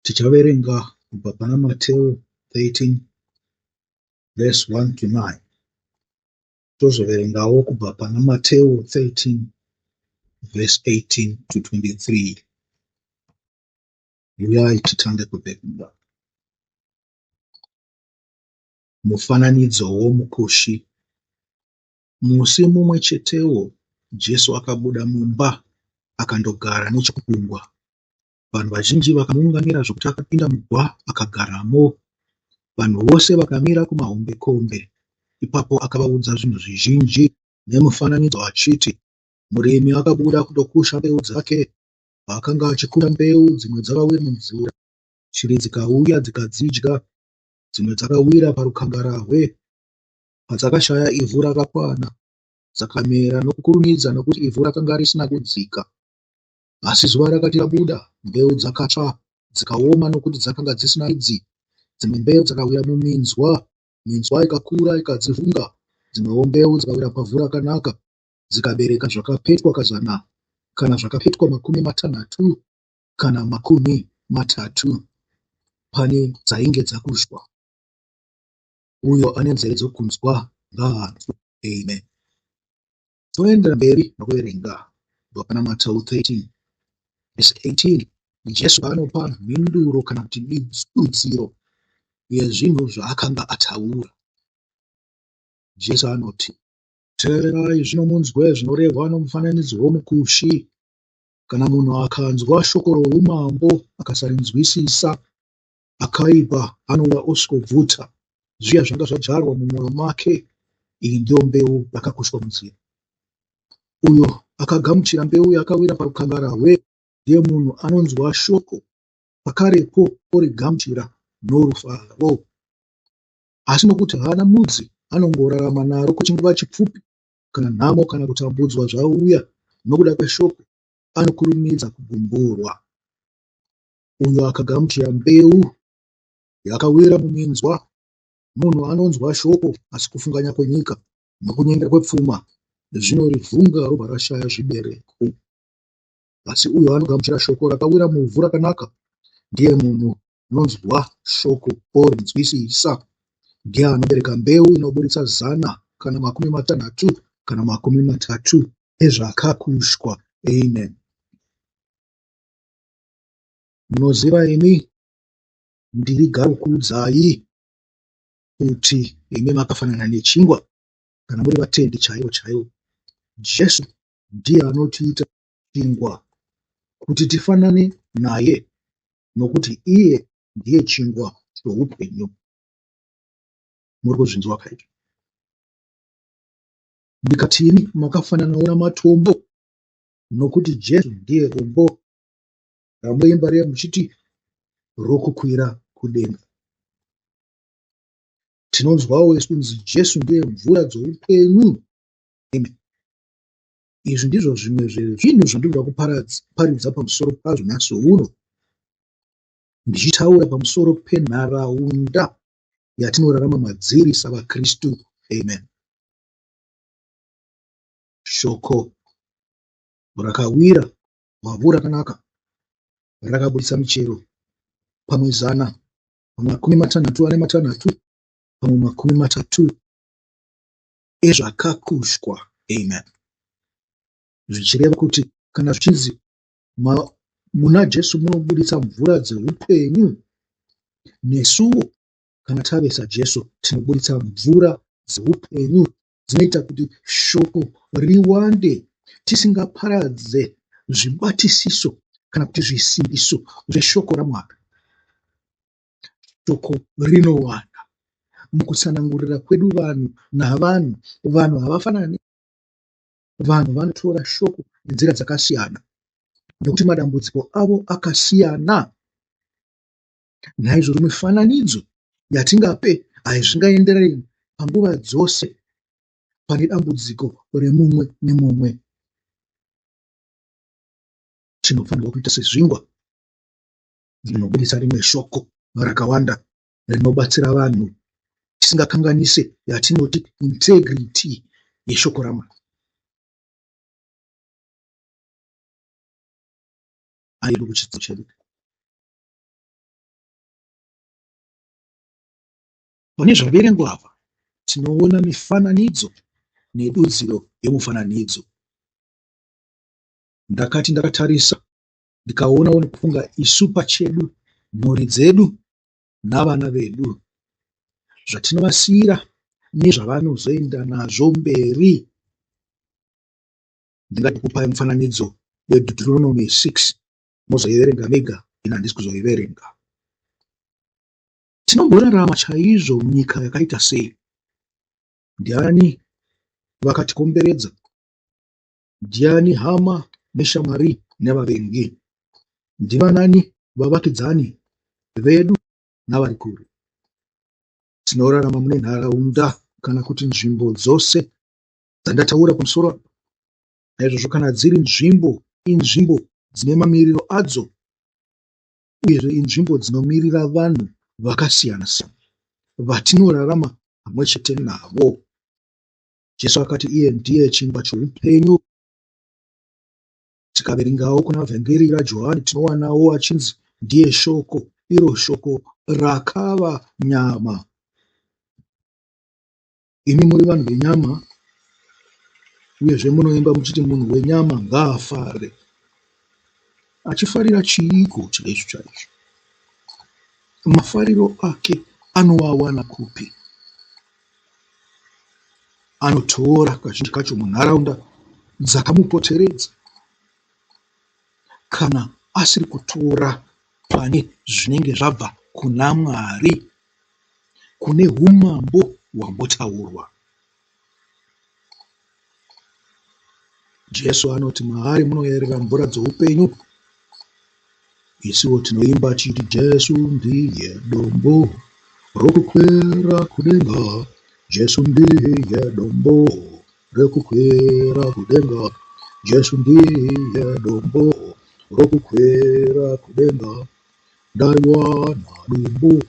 Tichaverenga kubva pana Mateo 13 verse 1 to 9. Tozoverengawo kubva pana Mateo 13 verse 18 to 23. Uyai titange kuverenga. Mufananidzo womukushi. Musi mumwe chetewo Jesu akabuda mumba akandogara nechekugungwa. Vanhu vazhinji vakamuunganira zvokuti akapinda mugwa akagaramo. Vanhu vose vakamira kumahombekombe. Ipapo akavaudza zvinhu zvizhinji nemufananidzo achiti, murimi akabuda kundokusha mbeu dzake. Paakanga achikura mbeu, dzimwe dzakawira mumvura, shiri dzikauya dzikadzidya, dzimwe dzakawira parukangarahwe. Padzakashaya ivhu rakakwana, dzakamera nokukurumidza nokuti ivhu rakanga risina kudzika. Asi zuva rakati rabuda, mbeu dzakatsva dzikaoma nokuti dzakanga dzisina midzi. Dzimwe mbeu dzakawira muminzwa, minzwa ikakura ikadzivhunga. Dzimwewo mbeu dzikawira pavhu rakanaka, dzikabereka zvakapetwa 100, kana zvakapetwa 60, kana 30, pane dzainge dzakushwa. Uyo ane nzeve dzokunzwa ngaanzwe. Amen. Toenda mberi nokuverenga kubva pana Mateo 13 verse 18. Jesu anopa mhinduro kana kuti dudziro yezvinhu zvaakanga ataura. Jesu anoti, teererai zvino munzwe zvinorehwa nomufananidzo womukushi. Kana munhu akanzwa shoko roumambo akasarinzwisisa, akaipa anouya osvikobvuta zviya zvanga zvadyarwa mumwoyo make. Iyi ndiyo mbeu yakakushwa munzira. Uyo akagamuchira mbeu yakawira parukangarahwe ndiye munhu anonzwa shoko, pakarepo origamuchira norufaro. Asi nokuti haana mudzi, anongorarama naro kwechinguva chipfupi. Kana nhamo kana kutambudzwa zvauya nokuda kweshoko, anokurumidza kugumburwa. Uyo akagamuchira mbeu yakawira muminzwa, munhu anonzwa shoko, asi kufunganya kwenyika nokunyengera kwepfuma zvinorivhunga robva rashaya zvibereko. Asi uyo anogamuchira shoko rakawira muvhu rakanaka ndiye munhu anonzwa shoko orinzwisisa. Ndiye anobereka mbeu inoburitsa 100, kana 60, kana 30 ezvakakushwa. Amen. Munoziva imi ndirigarokuudzai kuti imi makafanana nechingwa kana muri vatendi chaivo chaivo. Jesu ndiye anotiita chingwa kuti tifanane naye, nokuti iye ndiye chingwa choupenyu. Muri kuzvinzwa kaizvo? Ndikati imi makafananawo namatombo, nokuti Jesu ndiye dombo ramuimba riya muchiti rokukwira kudenga. Tinonzwawo kunzi Jesu ndiye mvura dzoupenyu. Amen. Izvi ndizvo zvimwe zvezvinhu zvandinoda kuparidza pamusoro pazvo nhasi uno, ndichitaura pamusoro penharaunda yatinorarama madziri savaKristu. Amen. Shoko rakawira pavhu rakanaka, rakaburitsa michero, pamwe 100, pamwe 60, pamwe 30 ezvakakushwa. Amen. Zvichireva kuti kana zvichinzi muna Jesu munoburitsa mvura dzeupenyu, nesuwo kana tavesa Jesu tinoburitsa mvura dzeupenyu. Dzinoita kuti shoko riwande, tisingaparadze zvibatisiso kana kuti zvisimbiso zveshoko raMwari. Shoko rinowanda mukutsanangurira kwedu vanhu navanhu. Vanhu havafanani. Vanhu vanotora shoko nenzira dzakasiyana nokuti madambudziko avo akasiyana. Naizvozvo mifananidzo yatingape hazvingaenderani panguva dzose pane dambudziko remumwe nemumwe. Tinofanirwa kuita sezvingwa zvinobudisa rimwe shoko rakawanda rinobatsira vanhu, tisingakanganise yatinoti integrity yeshoko raMwari. Aidu kuchidzidzo chedu. Pane zvaverengwa apa tinoona mifananidzo nedudziro yemufananidzo. Ndakati ndakatarisa ndikaonawo nekufunga isu pachedu, mhuri dzedu navana vedu, zvatinovasiyira nezvavanozoenda nazvo mberi. Ndingatokupai mufananidzo weDeuteronomy 6 mozoiverenga mega, ina handisi kuzoiverenga. Tinomborarama chaizvo munyika yakaita sei? Ndiani vakatikomberedza? Ndiani hama neshamwari nevavengi? Ndivanani vavakidzani vedu navari kure? Tinorarama mune nharaunda kana kuti nzvimbo dzose dzandataura pamusoro. Naizvozvo kana dziri nzvimbo, inzvimbo dzine mamiriro adzo, uyezve inzvimbo dzinomirira vanhu vakasiyana siyana vatinorarama pamwe chete navo. Jesu akati iye ndiye chingwa choupenyu. Tikaverengawo kuna vhengeri raJohani tinowanawo achinzi ndiye shoko, iro shoko rakava nyama. Imi muri vanhu venyama, uyezve munoimba muchiti munhu wenyama ngaafare. Achifarira chiiko chaizvo chaizvo? Mafariro ake anowawana kupi? Anotora kazhinji kacho munharaunda dzakamupoteredza, kana asiri kutora pane zvinenge zvabva kuna Mwari, kune umambo hwambotaurwa. Jesu anoti maari munoyerera mvura dzoupenyu. Isiwo tinoimba chiti Jesu ndiye dombo rokukwera kudenga, Jesu ndiye dombo rokukwera kudenga, Jesu ndiye dombo rokukwera kudenga. Ndarwana dombo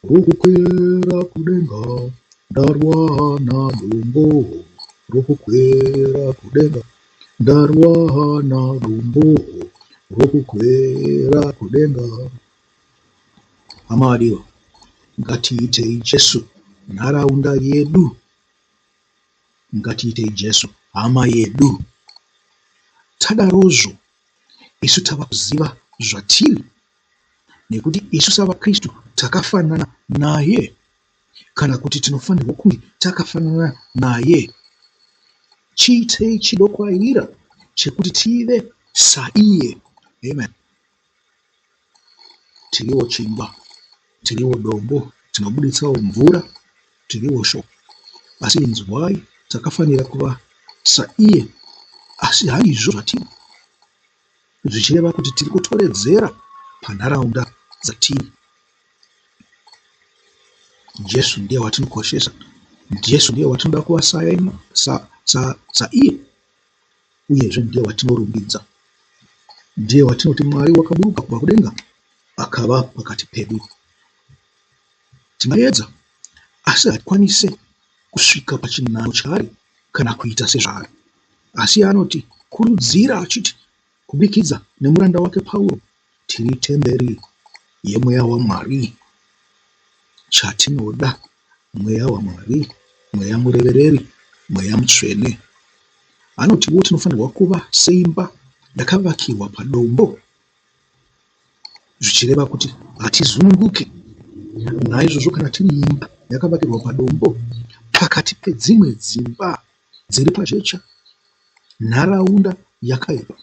rokukwera kudenga, ndarwana dombo rokukwera kudenga, ndarwana dombo rokukwera kudenga. Amadiwa, ngatiitei Jesu nharaunda yedu, ngatiitei Jesu hama yedu. Tadarozvo isu tava kuziva zvatiri, nekuti isu savaKristu takafanana naye, kana kuti tinofanirwa kunge takafanana naye. Chiitei chidokwaira chekuti tive saiye. Amen. Tiriwo chingwa, tiriwo dombo, tinobuditsawo mvura, tiriwo shoko. Asi inzwai, takafanira kuva saiye, asi haizvo zvatiri, zvichireva kuti tiri kutoredzera panharaunda dzatiri. Jesu ndiye watinokoshesa, Jesu ndiye watinoda kuva saiye, uyezve ndiye watinorumbidza, ndiye watinoti Mwari wakaburuka kubva kudenga akava pakati pedu. Tingaedza, asi hatikwanise kusvika pachinano chaari kana kuita sezvaari. Asi anoti kurudzira achiti kubikidza nemuranda wake Pauro, tiri temberi yemweya waMwari. Chatinoda mweya waMwari, mweya murevereri, mweya mutsvene. Anotiwo tinofanirwa kuva seimba yakavakirwa padombo, zvichireva kuti hatizununguke. Naizvozvo kana tiri imba yakavakirwa padombo, pakati pedzimwe dzimba dziri pajecha, nharaunda yakaipa,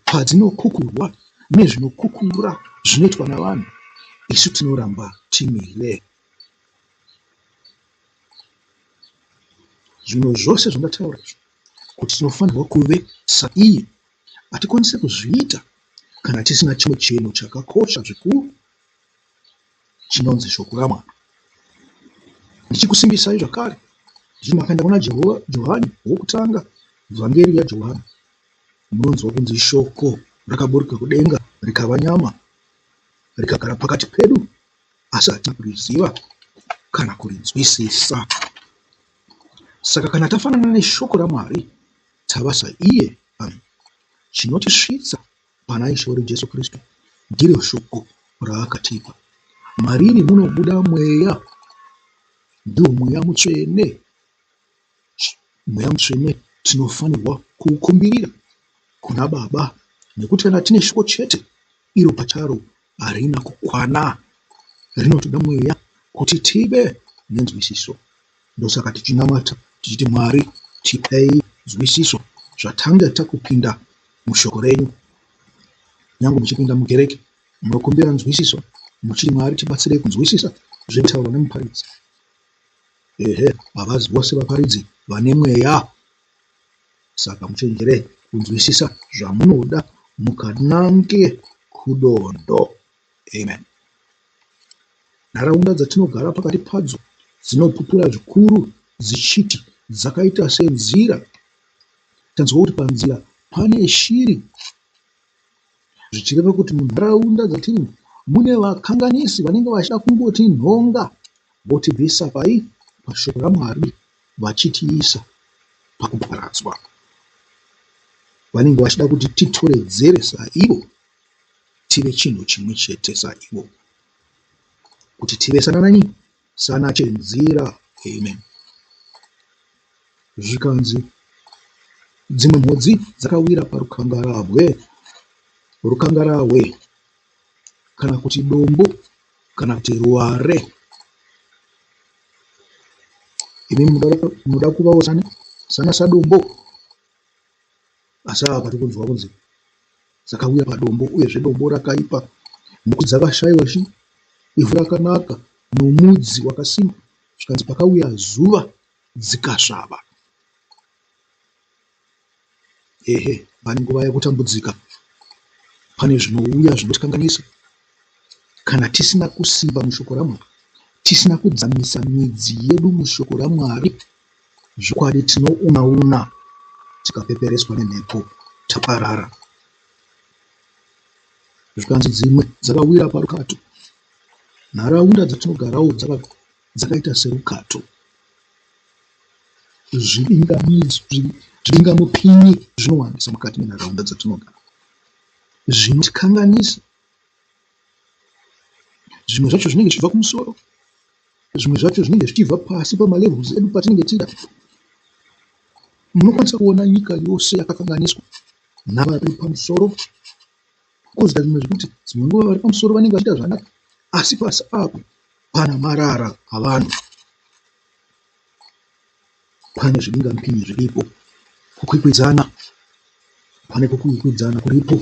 padzinokukurwa nezvinokukura zvinoitwa navanhu, isu tinoramba timire. Zvinhu zvose zvandataura kuti tinofanirwa kuve saiye, hatikwanise kuzviita kana tisina chimwe chinhu chakakosha zvikuru chinonzi shoko raMwari. Ndichikusimbisai zvakare, nditi makaenda kuna Johani wokutanga, vhangeri yaJohani, munonzwa kunzi shoko rakaburuka kudenga rikava nyama rikagara pakati pedu, asi hatina kuriziva kana kurinzwisisa. Saka kana tafanana neshoko raMwari, tava saiye. Chinotisvitsa pana Ishe wedu Jesu Kristu ndiro shoko raakatipa. Mariri munobuda mweya, ndiwo mweya mutsvene. Mweya mutsvene tinofanirwa kuukumbirira kuna Baba, nekuti kana tine shoko chete iro pacharo harina kukwana, rinotoda mweya kuti tive nenzwisiso. Ndosaka tichinamata tichiti Mwari tipei nzwisiso zvatanga takupinda mushoko renyu. Nyange muchipinda mukereke munokumbira nzwisiso muchiti Mwari tibatsirei kunzwisisa zvinotaurwa nemuparidzi. Havazi vose vaparidzi vane mweya, saka muchenjere kunzwisisa zvamunoda mukanange kudondo. Amen. Nharaunda dzatinogara pakati padzo dzinopupura zvikuru dzichiti dzakaita senzira. Tanzwa kuti panzira pane shiri, zvichireva kuti munharaunda dzatiri mune vakanganisi vanenge vachida kungoti nhonga, votibvisa pashoko raMwari vachitiisa pakuparadzwa. Vanenge vachida kuti titoredzere saivo, tive chinhu chimwe chete saivo, kuti tive sana chenzira. Amen. Zvikanzi dzimwe mhodzi dzakawira rukangarawwe, kana kuti dombo, kana kuti ruware. Imi munoda kuvawo sana sadombo, asi apa tikunzwa kunzi dzakawira padombo, uyezve dombo rakaipa, nokuti dzakashayiwa ivhu rakanaka nomudzi wakasimba. Zvikanzi pakauya zuva dzikasvava. Pane nguva yekutambudzika, pane zvinouya zvinotikanganisa. Kana tisina kusimba mushoko raMwari, tisina kudzamisa midzi yedu mushoko raMwari, zvokwadi tinouna tikapepereswa nemhepo, taparara. Zvikanzi dzimwe dzakawira parukato. Nharaunda dzatinogarawo dzakaita serukato. Zvibingamupinyi zvinowandisa mukati menharaunda dzatinogara, zvinotikanganisa. Zvimwe zvacho zvinenge zvichibva kumusoro, zvimwe zvacho zvinenge zvichibva pasi pamalevels edu patinenge tida. Munokwanisa kuona nyika yose yakakanganiswa navari pamusoro, kuzoita zvimwe zvekuti dzimwe nguva vari pamusoro vanenge vachiita zvakanaka, asi pasi apo pana marara avanhu, pane zvibingamupinyi zviripo, kukwikwidzana, pane kukwikwidzana kuripo.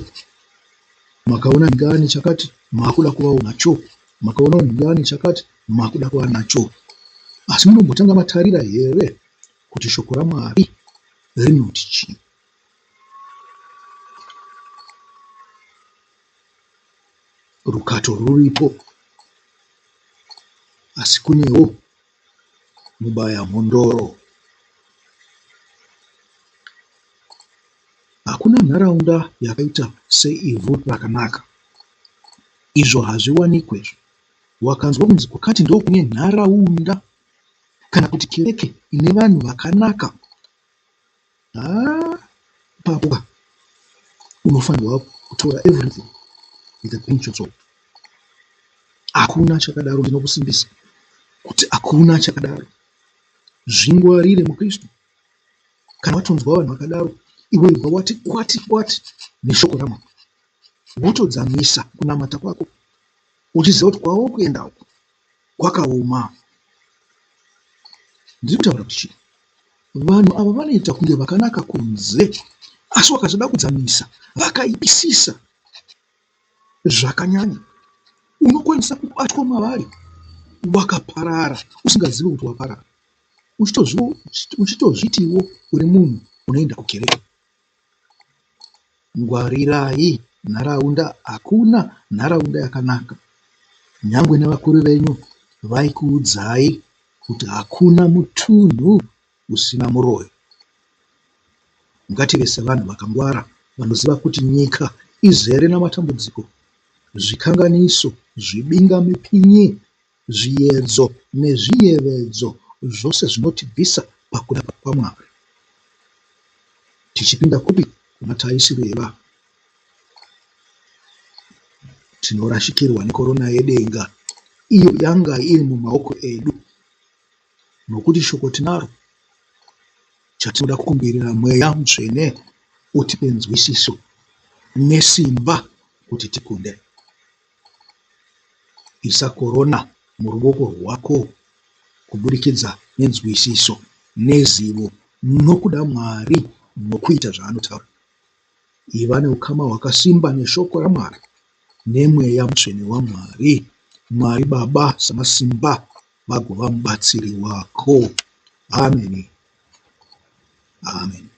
Makaona nhingani chakati makuda kuvawo nacho, makaona nhingani chakati makuda kuva nacho. Asi munombotanga matarira here kuti shoko raMwari rinoti chii? Rukato ruripo, asi kunewo mubaya mhondoro. Hakuna nharaunda yakaita seivhu rakanaka. Izvo hazviwanikwe. Wakanzwa kunzi kwakati ndo kune nharaunda kana kuti kereke ine vanhu vakanaka, papo unofanirwa kutora everything with a pinch of salt. Hakuna chakadaro, ndinokusimbisa kuti hakuna chakadaro. Zvingwarire muKristu. Kana watonzwa vanhu vakadaro, iwe ibva wati kwati neshoko raMwari, wotodzamisa kunamata kwako, uchiziva kuti kwawo kuenda uku kwakaoma. Ndiri kutaura kuti chii? Vanhu ava vanoita kunge vakanaka kunze, asi wakazoda kudzamisa vakaipisisa zvakanyanya, unokwanisa kubatwa mavari wakaparara usingazivi kuti waparara, uchitozvitiwo uri munhu unoenda kukereke. Ngwarirai nharaunda. Hakuna nharaunda yakanaka. Nyangwe nevakuru venyu vaikuudzai kuti hakuna mutunhu usina muroyo. Ngative sevanhu vakangwara vanoziva kuti nyika izere namatambudziko, zvikanganiso, zvibingamupinyi, zviedzo nezviyevedzo, zvose zvinotibvisa pakuda kwaMwari. Tichipinda kupi? Kuna taisireva. Tinorashikirwa nekorona yedenga, iyo yanga iri mumaoko edu. nokuti shoko tinaro chatinoda kukumbirira mweya mutsvene utipe nzwisiso nesimba kuti tikunde. Isa korona muruoko rwako kubudikidza nenzwisiso nezivo nokuda Mwari nokuita zvaanotaura. Iva neukama hwakasimba neshoko raMwari nemweya mutsvene waMwari. Mwari Baba samasimba vagova mubatsiri wako. Amen. Amen.